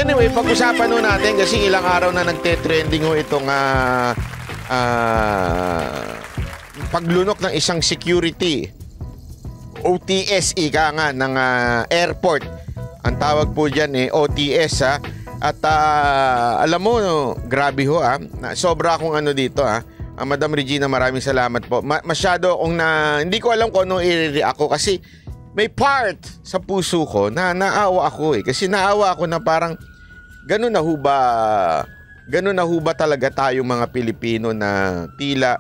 Anyway, pag-usapan nun natin kasi ilang araw na nagte-trending ho itong paglunok ng isang security OTS ika nga ng airport. Ang tawag po dyan OTS ha. At alam mo, no, grabe ho sobra akong dito Madam Regina, maraming salamat po. Masyado akong hindi ko alam kung ano i-react ko kasi may part sa puso ko na naawa ako kasi naawa ako na parang ganun na ho ba talaga tayong mga Pilipino na tila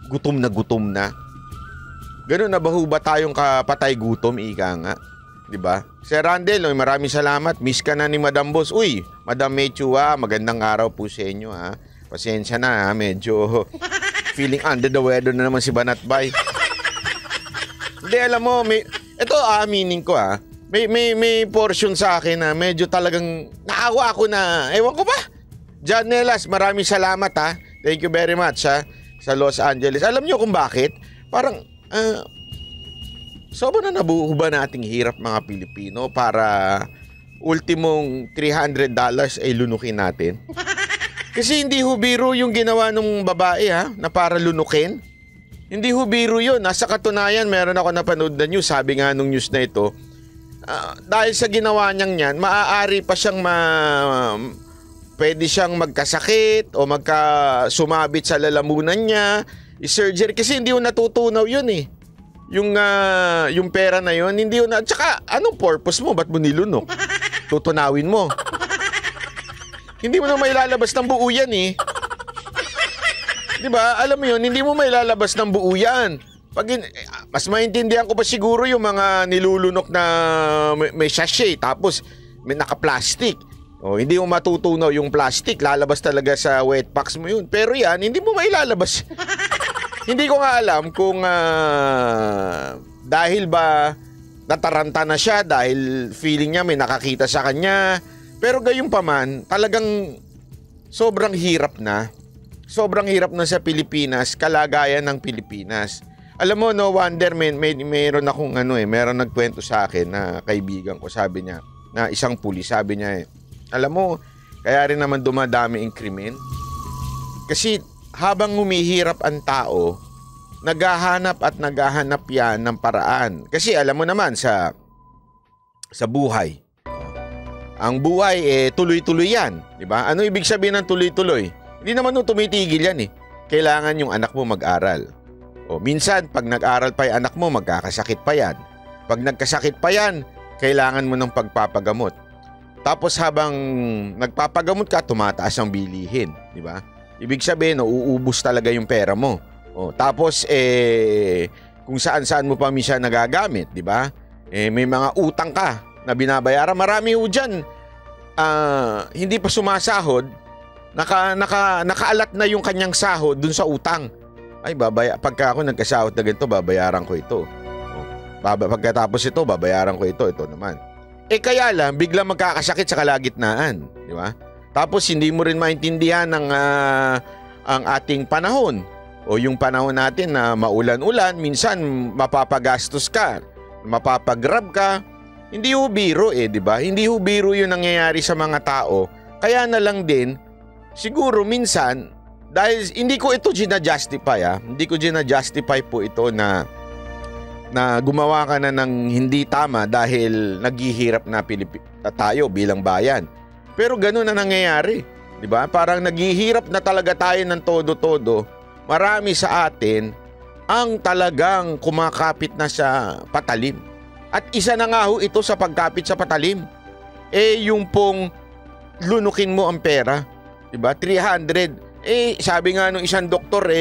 gutom na. Ganun na ba ho ba tayong kapatay gutom, ika nga? Diba? Sir Randel, maraming salamat. Miss ka na ni Madam Boss. Uy, Madam Mechu, magandang araw po sa inyo. Pasensya na, medyo feeling under the weather na naman si Banatbay. Hindi, alam mo, ito aminin ko may portion sa akin na medyo talagang naawa ako na, ewan ko ba? John Nelas, maraming salamat Thank you very much sa Los Angeles. Alam niyo kung bakit? Parang, sobrang na nabuo ba nating hirap mga Pilipino para ultimong $300 ay lunukin natin? Kasi hindi ho biro yung ginawa ng babae na para lunukin. Hindi ho biro yun. Sa katunayan, meron ako napanood na news. Sabi nga nung news na ito, dahil sa ginawa niyang yan, maaari pa siyang pwede siyang magkasakit o sumabit sa lalamunan niya. I-surgery kasi hindi ho natutunaw yun Yung pera na yun, hindi ho na. Tsaka, anong purpose mo? Ba't mo nilunok? Tutunawin mo. Hindi mo na mailalabas ng buo yan Diba? Alam mo yun, hindi mo mailalabas ng buo yan. Mas maintindihan ko pa siguro yung mga nilulunok na may sachet tapos may naka-plastic. Hindi mo matutunaw yung plastic, lalabas talaga sa wet packs mo yun. Pero yan, hindi mo mailalabas. Hindi ko nga alam kung dahil ba nataranta na siya, dahil feeling niya may nakakita sa kanya. Pero gayon pa man, talagang sobrang hirap na. Sobrang hirap na sa Pilipinas, kalagayan ng Pilipinas. Alam mo, no wonder, mayroon akong mayroon nagkwento sa akin na kaibigan ko, sabi niya, na isang pulis, sabi niya, alam mo, kaya rin naman dumadami ang krimen. Kasi habang humihirap ang tao, naghahanap yan ng paraan. Kasi alam mo naman sa buhay, ang buhay tuloy-tuloy yan, di ba? Ano ibig sabihin ng tuloy-tuloy? Hindi naman tumitigil yan Kailangan yung anak mo mag-aral. Minsan, pag nag-aral pa yung anak mo, magkakasakit pa yan. Pag nagkasakit pa yan, kailangan mo ng pagpapagamot. Tapos habang nagpapagamot ka, tumataas ang bilihin, di ba? Ibig sabihin, uubos talaga yung pera mo. Tapos, kung saan-saan mo pa minsan nagagamit, di ba? May mga utang ka na binabayaran. Marami ho dyan, hindi pa sumasahod, nakaalat na yung kanyang sahod dun sa utang. Ay, pagka ako nagkasahod na ganito, babayaran ko ito. Pagkatapos ito, babayaran ko ito. Ito naman. Kaya lang, biglang magkakasakit sa kalagitnaan. Di ba? Tapos, hindi mo rin maintindihan ang ating panahon. O yung panahon natin na maulan-ulan, minsan mapapagastos ka, mapapagrab ka. Hindi ho biro di ba? Hindi ho biro yung nangyayari sa mga tao. Kaya na lang din, siguro minsan, dahil hindi ko ito ginajustify hindi ko ginajustify po ito na gumawa ka na ng hindi tama dahil naghihirap na tayo bilang bayan. Pero gano'n na nangyayari, di ba? Parang naghihirap na talaga tayo ng todo-todo. Marami sa atin ang talagang kumakapit na sa patalim. At isa na nga ho ito sa pagkapit sa patalim. Yung pong lunukin mo ang pera, di ba? 300. Sabi nga nung isang doktor,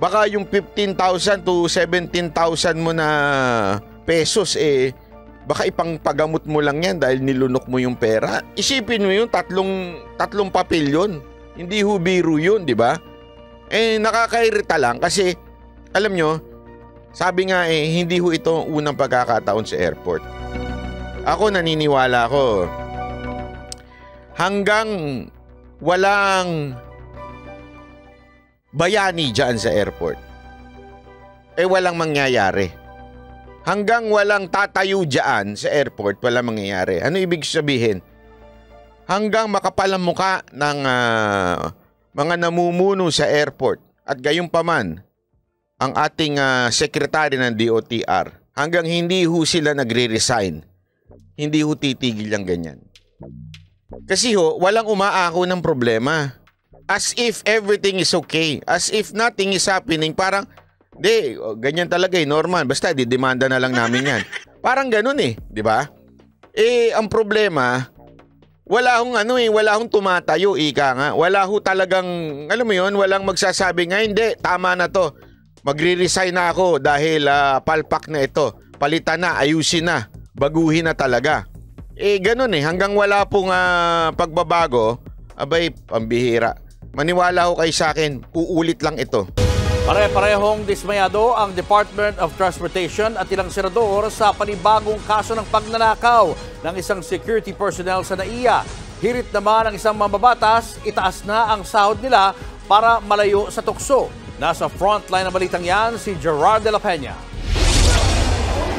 baka yung 15,000 to 17,000 mo na pesos, baka ipangpagamot mo lang yan dahil nilunok mo yung pera. Isipin mo yun, tatlong papel yun. Hindi ho biro yun, di ba? Nakakairita lang kasi, alam nyo, sabi nga hindi ho ito unang pagkakataon sa airport. Ako naniniwala ko, hanggang walang bayani dyan sa airport, walang mangyayari. Hanggang walang tatayo dyan sa airport, walang mangyayari. Ano ibig sabihin? hanggang makapal ang muka ng mga namumuno sa airport at gayunpaman ang ating sekretary ng DOTR hanggang hindi ho sila nagre-resign. Hindi ho titigil ang ganyan. Kasi ho, walang umaako ng problema. As if everything is okay. As if nothing is happening. Parang, ganyan talaga normal. Basta, didemanda na lang namin yan. Parang ganun di ba? Ang problema, wala hong tumatayo, ika nga. Wala ho talagang, alam mo yun, walang magsasabi nga, hindi, tama na to. Magre-resign na ako dahil palpak na ito. Palitan na, ayusin na, baguhin na talaga. Ganun hanggang wala pong pagbabago, abay, pambihira. Maniwala ho kayo sa akin, uulit lang ito. Pare-parehong dismayado ang Department of Transportation at ilang senador sa panibagong kaso ng pagnanakaw ng isang security personnel sa NAIA. Hirit naman ang isang mambabatas, itaas na ang sahod nila para malayo sa tukso. Nasa frontline ng balitang yan si Gerard de la Peña.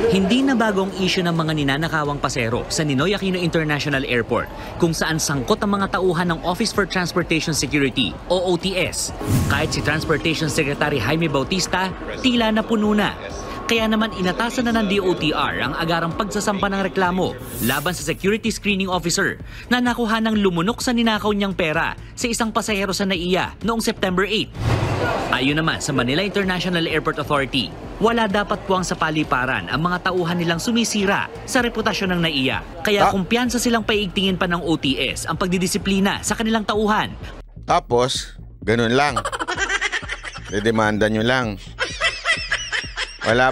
Hindi na bagong issue ng mga ninanakawang pasero sa Ninoy Aquino International Airport kung saan sangkot ang mga tauhan ng Office for Transportation Security o OTS. Kahit si Transportation Secretary Jaime Bautista, tila na puno na. Kaya naman inatasan na ng DOTR ang agarang pagsasampa ng reklamo laban sa security screening officer na nakuha ng lumunok sa ninakaw niyang pera sa isang pasahero sa NAIA noong September 8. Ayon naman sa Manila International Airport Authority, wala dapat puwang sa paliparan ang mga tauhan nilang sumisira sa reputasyon ng NAIA. Kaya kumpiyansa silang paigtingin pa ng OTS ang pagdidisiplina sa kanilang tauhan. Tapos, ganun lang. Dedemanda nyo lang. Wala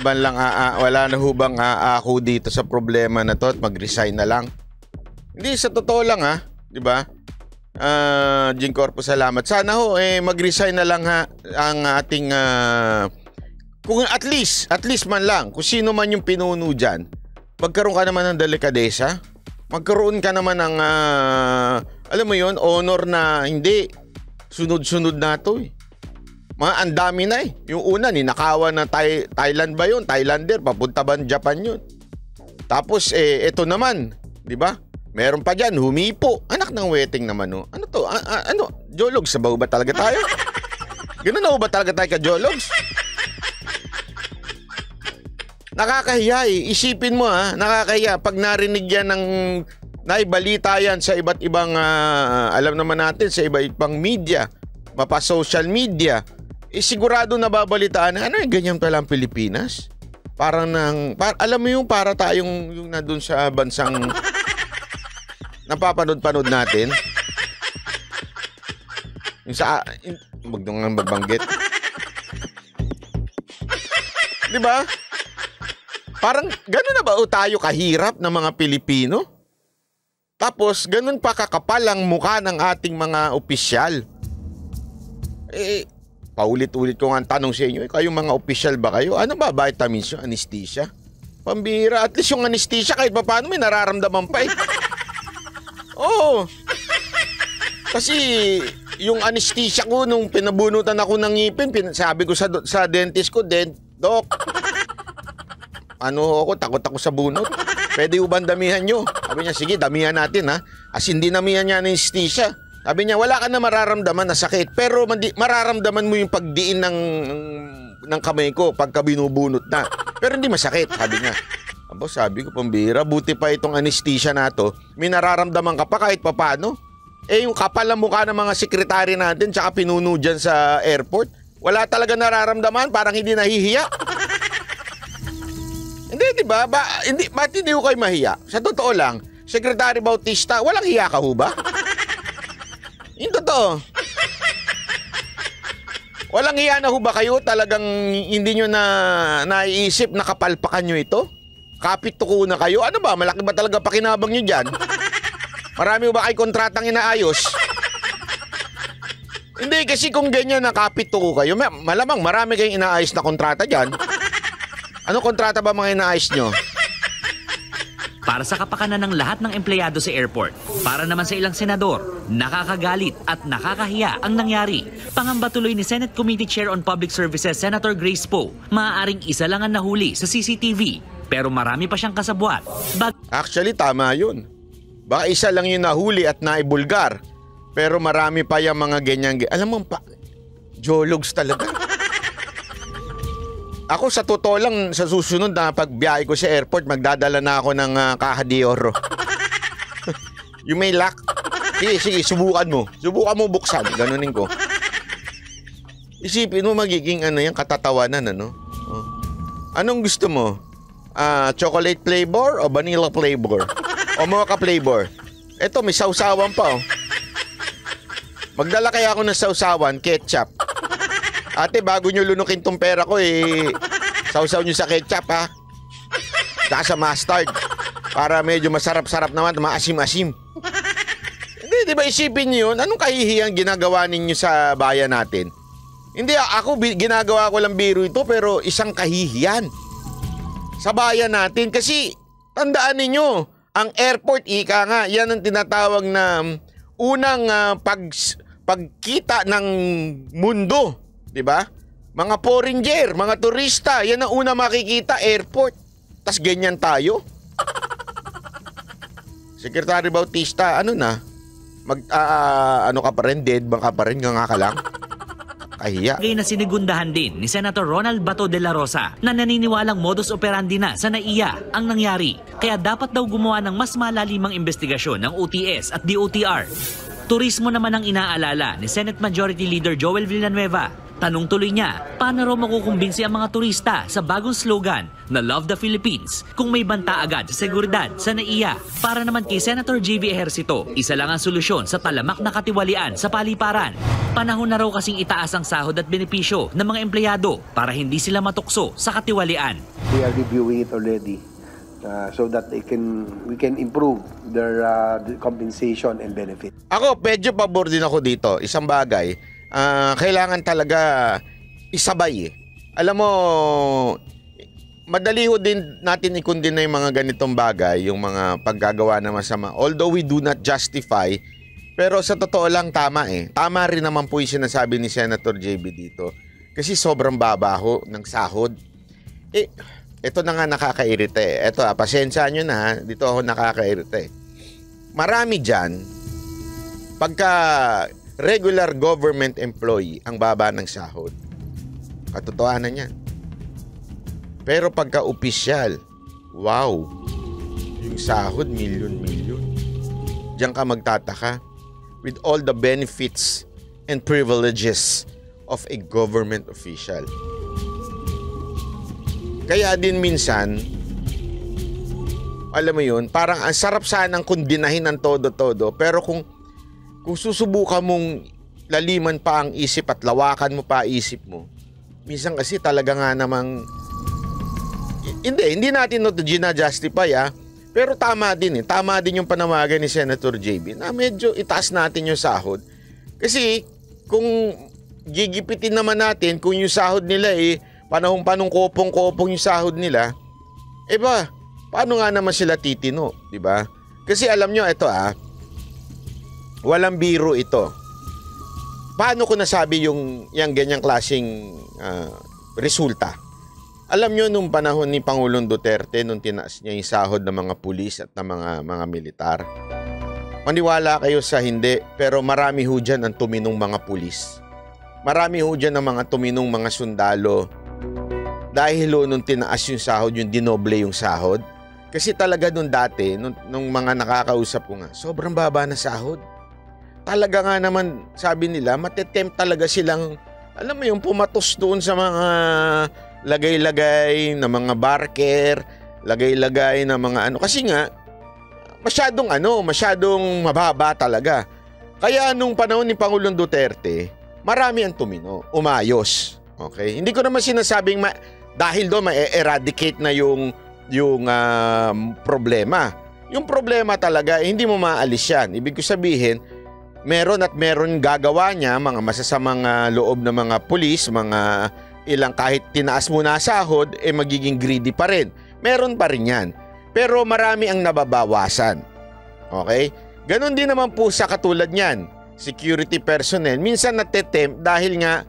na hubang aako dito sa problema na to at mag-resign na lang. Hindi, sa totoo lang di ba? Jing Corpo, salamat. Sana ho mag-resign na lang ang ating kung at least man lang kung sino man yung pinuno diyan. Magkaroon ka naman ng delikadesa. Magkaroon ka naman ng alam mo yon, honor na hindi sunod-sunod na to ang dami na Yung una, ninakawan na Thailand ba yun? Thailander, papunta ba Japan yun? Tapos, ito naman, di ba? Meron pa dyan, humipo. Anak ng weting naman, Ano to? Jologs, sabaw ba talaga tayo? Ganun na ba talaga tayo ka-jologs? Nakakahiya Isipin mo nakakahiya. Pag narinig yan ng naibalita yan sa iba't ibang, alam naman natin, sa iba't ibang media, mapa-social media, sigurado nababalitaan ganyan pala ang Pilipinas. Parang alam mo yung para tayong yung nandun sa bansang napapanood-panood natin. Yung sa wag nang magbanggit. Di ba? Parang gano'n na ba tayo kahirap ng mga Pilipino? Tapos gano'n pa kakapal ang mukha ng ating mga opisyal. Paulit-ulit ko nga ang tanong sa inyo, kayong mga opisyal ba kayo? Ano ba vitamins yung anesthesia? Pambira, at least yung anesthesia kahit pa paano may nararamdaman pa Oo. Kasi yung anesthesia ko nung pinabunutan ako ng ngipin, sabi ko sa dentist ko, Doc, takot ako sa bunot. Pwede ubang damihan nyo? Sabi niya, sige, damihan natin As hindi damihan niya anesthesia. Sabi niya, wala ka na mararamdaman na sakit, pero mararamdaman mo yung pagdiin ng kamay ko pagka binubunot na. Pero hindi masakit, sabi niya. Sabi ko, pambira, buti pa itong anesthesia na to, may nararamdaman ka pa kahit papano. Yung kapal ang mukha ng mga sekretary natin tsaka pinuno dyan sa airport, wala talaga nararamdaman, parang hindi nahihiya. Hindi, di ba? Ba't hindi ko kayo mahiya? Sa totoo lang, Secretary Bautista, walang hiya ka ho ba? Yung totoo. Walang hiya na ho ba kayo? Talagang hindi nyo na naiisip na kapalpakan nyo ito? Kapit tuko na kayo? Ano ba? Malaki ba talaga pakinabang nyo dyan? Marami ba kayo kontratang inaayos? Hindi, kasi kung ganyan na kapit tuko kayo, malamang marami kayong inaayos na kontrata dyan. Ano kontrata ba mga inaayos nyo? Para sa kapakanan ng lahat ng empleyado sa airport, para naman sa ilang senador, nakakagalit at nakakahiya ang nangyari. Pangamba tuloy ni Senate Committee Chair on Public Services Senator Grace Poe, maaaring isa lang ang nahuli sa CCTV, pero marami pa siyang kasabwat. Actually, tama yun. Baka isa lang yung nahuli at naibulgar. Pero marami pa yung mga ganyan. Alam mo pa, jologs talaga. Ako sa totoo lang, sa susunod na pagbiyahe ko sa airport, magdadala na ako ng caja de oro. You may luck. Sige, subukan mo. Subukan mo buksan. Ganunin ko. Isipin mo magiging yan, katatawanan, ano? Oh. Anong gusto mo? Chocolate flavor o vanilla flavor? O mocha flavor? Eto, may sausawan pa, oh. Magdala kaya ako ng sausawan, ketchup. Ate, bago nyo lunukin tong pera ko, sausaw nyo sa ketchup, ha? Saka sa mustard. Para medyo masarap-sarap naman, maasim-asim. Hindi, di ba isipin nyo yun? Anong kahihiyang ginagawa ninyo sa bayan natin? Hindi, ako ginagawa ko lang biro ito, pero isang kahihiyan sa bayan natin. Kasi, tandaan ninyo, ang airport, ika nga, yan ang tinatawag na unang pagkita ng mundo. Diba? Mga foreigner, mga turista, yan ang una makikita, airport. Tas ganyan tayo. Secretary Bautista, ano na? Ano ka pa rin? Dead bang ka pa rin? Nga ka lang? Kahiya. Ngayon na sinigundahan din ni Senator Ronald Bato de la Rosa na naniniwalang modus operandi na sa NAIA ang nangyari. Kaya dapat daw gumawa ng mas malalimang investigasyon ng OTS at DOTR. Turismo naman ang inaalala ni Senate Majority Leader Joel Villanueva. Tanong tuloy niya, paano raw makukumbinsi ang mga turista sa bagong slogan na Love the Philippines kung may banta agad sa seguridad sa NAIA? Para naman kay Senator JV Ejercito, isa lang ang solusyon sa talamak na katiwalian sa paliparan. Panahon na raw kasing itaas ang sahod at benepisyo ng mga empleyado para hindi sila matukso sa katiwalian. We are reviewing it already so that we can improve their compensation and benefit. Ako, medyo pabor din ako dito. Isang bagay, kailangan talaga isabay. Alam mo, madali ho din natin ikundin na yung mga ganitong bagay, yung mga paggagawa na masama. Although we do not justify, pero sa totoo lang tama eh. Tama rin naman po yung sinasabi ni Senator JB dito. Kasi sobrang baba ho ng sahod. Ito na nga nakakairita eh. Ito pasensya nyo na ha. Dito ako nakakairita eh. Marami dyan, pagka regular government employee ang baba ng sahod. Katotohanan yan. Pero pagka opisyal, wow, yung sahod milyon-milyon. Diyan ka magtataka with all the benefits and privileges of a government official. Kaya din minsan, alam mo yun, parang ang sarap sanang kundinahin ng todo-todo, pero kung susubukan mong laliman pa ang isip at lawakan mo pa isip mo, minsan kasi talaga nga namang hindi natin ito gina-justify pero tama din tama din yung panawagan ni Senator JB na medyo itaas natin yung sahod. Kasi kung gigipitin naman natin kung yung sahod nila panahong kopong-kopong yung sahod nila, paano nga naman sila titino, di ba? Kasi alam nyo, ito walang biro ito. Paano ko nasabi yung ganyang klaseng resulta? Alam nyo, nung panahon ni Pangulong Duterte, nung tinaas niya yung sahod ng mga pulis at ng mga militar, maniwala kayo sa hindi, pero marami ho dyan ang tuminong mga pulis. Marami ho dyan ang mga tuminong mga sundalo. Dahil nung tinaas yung sahod, yung dinoble yung sahod. Kasi talaga nung dati, nung mga nakakausap ko nga, sobrang baba na sahod. Talaga nga naman, sabi nila, matetempt talaga silang, alam mo yung pumatos doon sa mga lagay-lagay na mga barker, lagay-lagay na mga ano. Kasi nga, masyadong mababa talaga. Kaya nung panahon ni Pangulong Duterte, marami ang tumino, umayos. Okay? Hindi ko naman sinasabing dahil doon ma-eradicate na yung problema. Yung problema talaga, hindi mo maalis yan. Ibig ko sabihin, meron gagawa niya mga masasamang loob ng mga pulis, mga ilang kahit tinaas mo na sahod, magiging greedy pa rin. Meron pa rin yan. Pero marami ang nababawasan. Okay? Ganon din naman po sa katulad niyan. Security personnel, minsan natetempt dahil nga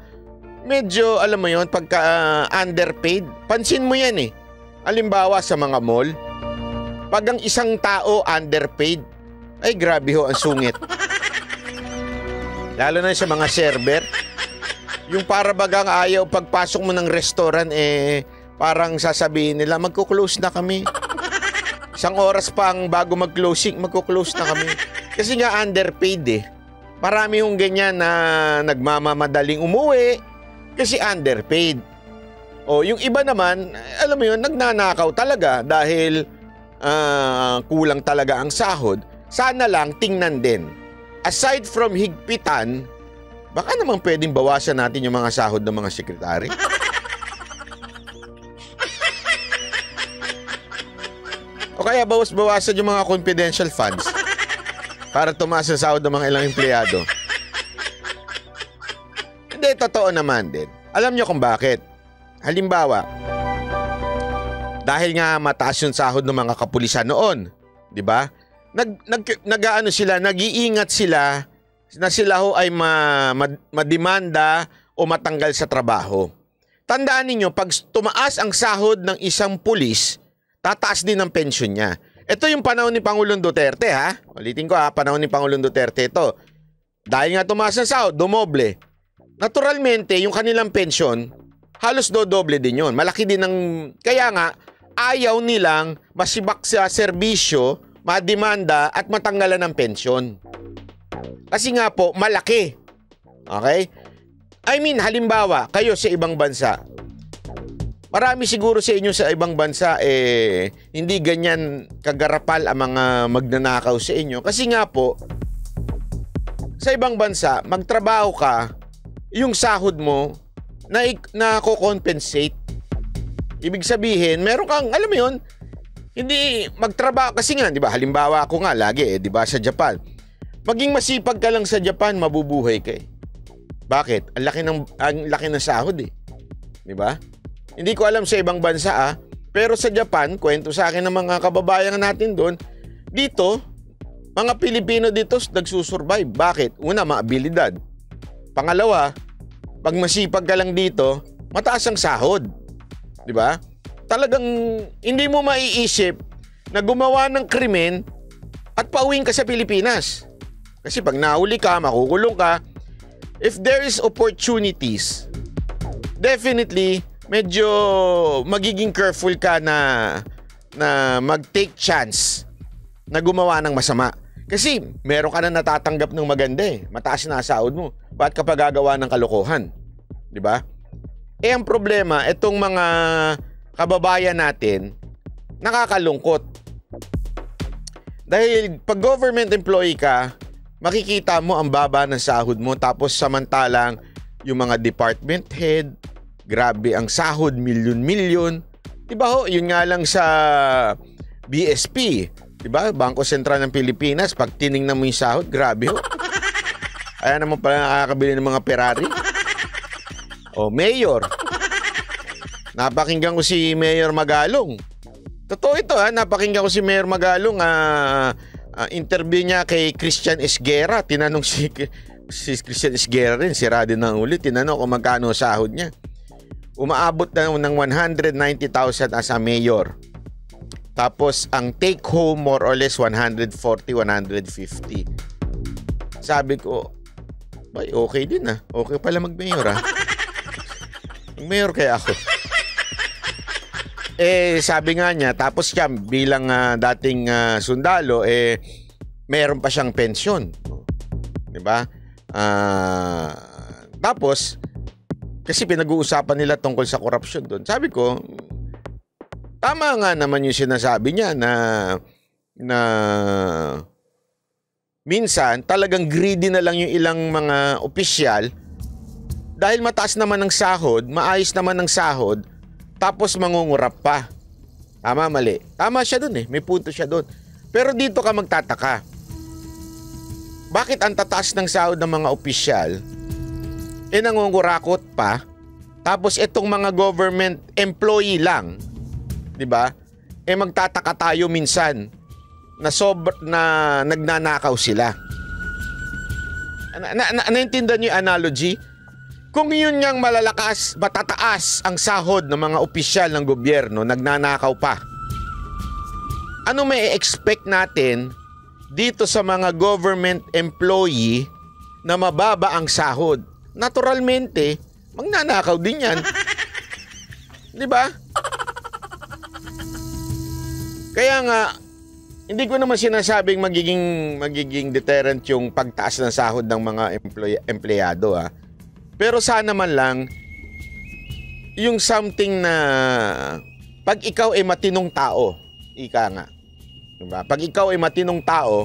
medyo, alam mo yon, pagka underpaid, pansin mo yan Halimbawa sa mga mall, pag ang isang tao underpaid, Ay, grabe ho ang sungit. Lalo na sa mga server. Yung para bagang ayaw pagpasok mo ng restaurant, parang sasabihin nila, magko-close na kami. Isang oras pang bago mag-closing, magko-close na kami. Kasi nga underpaid Marami hong ganyan na nagmamadaling umuwi kasi underpaid. O yung iba naman, alam mo yun, nagnanakaw talaga dahil kulang talaga ang sahod. Sana lang tingnan din. Aside from higpitan, baka naman pwedeng bawasan natin yung mga sahod ng mga sekretary. O kaya bawas-bawasan yung mga confidential funds para tumaas ang sahod ng mga ilang empleyado. Hindi, totoo naman din. Alam nyo kung bakit? Halimbawa, dahil nga mataas yung sahod ng mga kapulisan noon, di ba? Nag-iingat sila na sila ho ay mademanda o matanggal sa trabaho. Tandaan ninyo, pag tumaas ang sahod ng isang pulis, tataas din ang pensyon niya. Ito yung panahon ni Pangulong Duterte, ha? Ulitin ko, ha? Panahon ni Pangulong Duterte ito. Dahil nga tumaas ang sahod, dumoble. Naturalmente, yung kanilang pensyon, halos dodoble din yun. Malaki din ang... Kaya nga, ayaw nilang masibak sa serbisyo, mademanda at matanggalan ng pensyon. Kasi nga po, malaki. Okay? I mean, halimbawa, kayo sa ibang bansa, marami siguro sa inyo sa ibang bansa, hindi ganyan kagarapal ang mga magnanakaw sa inyo. Kasi nga po, sa ibang bansa, magtrabaho ka, yung sahod mo, na-compensate. Ibig sabihin, meron kang, alam mo yun, hindi magtrabaho. Kasi nga, di ba, halimbawa ako nga lagi, di ba, sa Japan. Maging masipag ka lang sa Japan, mabubuhay ka Bakit? Ang laki ng sahod Di ba? Hindi ko alam sa ibang bansa pero sa Japan, kwento sa akin ng mga kababayan natin doon, dito, mga Pilipino dito nagsusurvive. Bakit? Una, maabilidad. Pangalawa, pag masipag ka lang dito, mataas ang sahod. Di ba? Talagang hindi mo maiisip na gumawa ng krimen at pauwiin ka sa Pilipinas. Kasi pag nahuli ka, makukulong ka. If there is opportunities, definitely medyo magiging careful ka na mag-take chance na gumawa ng masama. Kasi meron ka na natatanggap ng maganda mataas na sahod mo. Ba't ka pa gagawa ng kalokohan? Di ba? Ang problema, itong mga kababayan natin, nakakalungkot. Dahil pag government employee ka, makikita mo ang baba ng sahod mo, tapos samantalang yung mga department head, grabe ang sahod, milyon-milyon. Diba ho, yun nga lang sa BSP, diba? Bangko Sentral ng Pilipinas, pag tiningnan mo yung sahod, grabe ho. Kaya naman pala nakakabili ng mga Ferrari. O, Mayor. Napakinggan ko si Mayor Magalong. Totoo ito napakinggan ko si Mayor Magalong. Interview niya kay Christian Esguerra. Tinanong si Christian Esguerra rin, sira din ng ulit. Tinanong kung magkano sahod niya. Umaabot na ng 190,000 as a mayor. Tapos ang take home more or less 140, 150. Sabi ko, bay, okay din Okay pala mag-mayor Mayor kaya ako. Sabi nga niya, tapos siya bilang dating sundalo, meron pa siyang pensyon. Diba? Tapos, kasi pinag-uusapan nila tungkol sa korupsyon doon. Sabi ko, tama nga naman yung sinasabi niya na minsan talagang greedy na lang yung ilang mga opisyal dahil mataas naman ng sahod, maayos naman ng sahod, tapos mangungurap pa. Tama, mali. Tama siya doon may punto siya doon. Pero dito ka magtataka. Bakit ang tataas ng sahod ng mga opisyal nangungurakot pa, tapos itong mga government employee lang, di ba? Magtataka tayo minsan na nagnanakaw sila. Naintindihan niyo yung analogy? Kung yun niyang matataas ang sahod ng mga opisyal ng gobyerno, nagnanakaw pa. Ano may expect natin dito sa mga government employee na mababa ang sahod. Naturalmente, magnanakaw din yan. Di ba? Kaya nga, hindi ko naman sinasabing magiging deterrent yung pagtaas ng sahod ng mga empleyado. Pero sana man lang, yung something na pag ikaw ay matinong tao, ika nga. Diba? Pag ikaw ay matinong tao,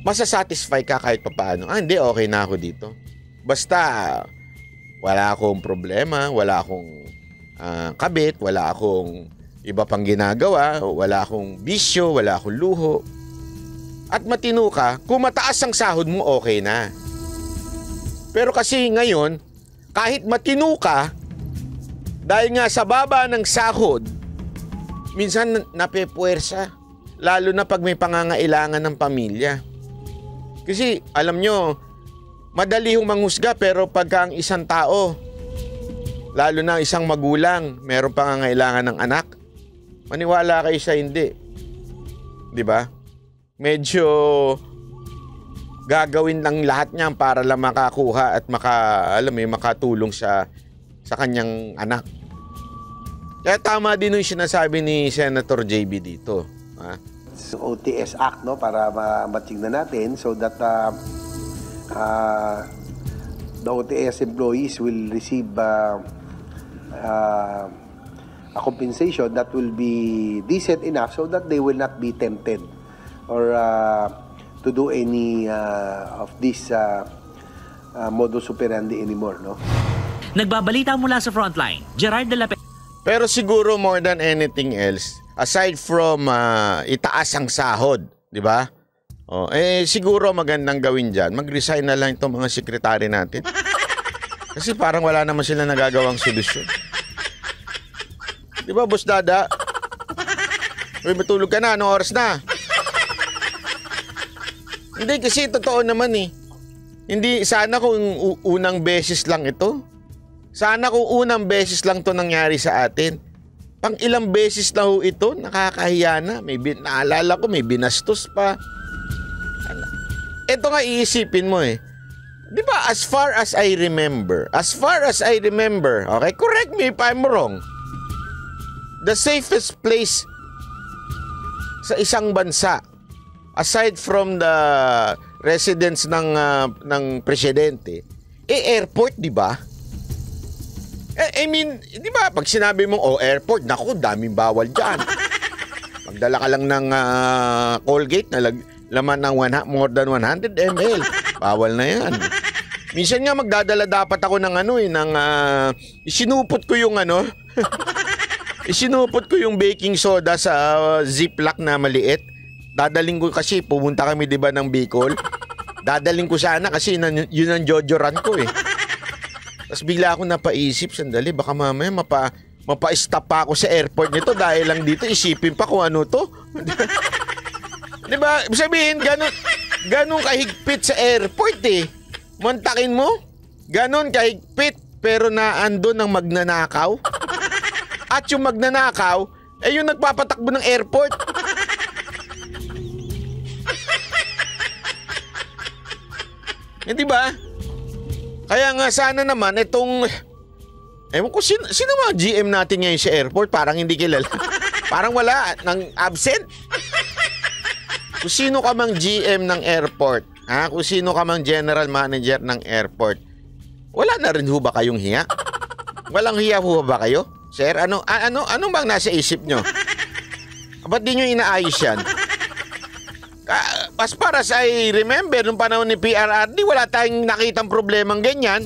masasatisfy ka kahit papaano. Hindi, okay na ako dito. Basta, wala akong problema, wala akong kabit, wala akong iba pang ginagawa, wala akong bisyo, wala akong luho. At matino ka, kung mataas ang sahod mo, okay na. Pero kasi ngayon, kahit matino ka, dahil nga sa baba ng sahod, minsan napepuwersa. Lalo na pag may pangangailangan ng pamilya. Kasi alam nyo, madali hong manghusga pero pagka ang isang tao, lalo na isang magulang, mayroong pangangailangan ng anak, maniwala kayo sa hindi. Di ba? Medyo gagawin lang lahat niyan para lang makakuha at makatulong sa kanyang anak. Kaya tama din yung sinasabi ni Senator JB dito. OTS Act, no, para matignan natin so that the OTS employees will receive a compensation that will be decent enough so that they will not be tempted or to do any of this modus operandi anymore, no? Nagbabalita mula sa Frontline, Gerard de la Pero siguro more than anything else, aside from itaas ang sahod, di ba? Siguro magandang gawin dyan. Mag-resign na lang itong mga sekretary natin. Kasi parang wala naman sila nagagawang solusyon. Di ba, Boss Dada? Uy, matulog ka na. Anong oras na? Hindi, kasi totoo naman eh. Hindi, sana kung unang beses lang ito. Sana kung unang beses lang to nangyari sa atin. Pang ilang beses na ho ito, nakakahiya na. Naalala ko, may binastos pa. Ito nga iisipin mo eh. Di ba, as far as I remember, okay, correct me if I'm wrong, the safest place sa isang bansa, aside from the residence ng presidente, airport, di ba? I mean, di ba, pag sinabi mong, airport, naku, daming bawal dyan. Magdala ka lang ng Colgate na laman ng more than 100 ml. Bawal na yan. Minsan nga magdadala dapat ako ng isinupot ko yung isinupot ko yung baking soda sa ziplock na maliit. Dadaling ko kasi, pumunta kami di ba ng Bicol. Dadaling ko sana kasi yun ang jojoran ko eh. Tapos bigla ako napaisip, sandali, baka mamaya mapa-stop pa ako sa airport nito dahil lang dito isipin pa kung ano to. Di ba? Sabihin, ganun kahigpit sa airport eh. Mantakin mo, ganun kahigpit pero naandun ang magnanakaw. At yung magnanakaw, yung nagpapatakbo ng airport. Di ba? Kaya nga sana naman itong ewan ko sino mga GM natin ngayon sa airport, parang hindi kilala. Parang wala nang absent. Kung sino ka mang GM ng airport, kung sino ka mang general manager ng airport, wala na rin ho ba kayong hiya? Walang hiya ho ba kayo? Sir, ano bang nasa isip nyo? Ba't di nyo inaayos yan? As far as I remember, nung panahon ni PRRD, wala tayong nakitang problemang ganyan.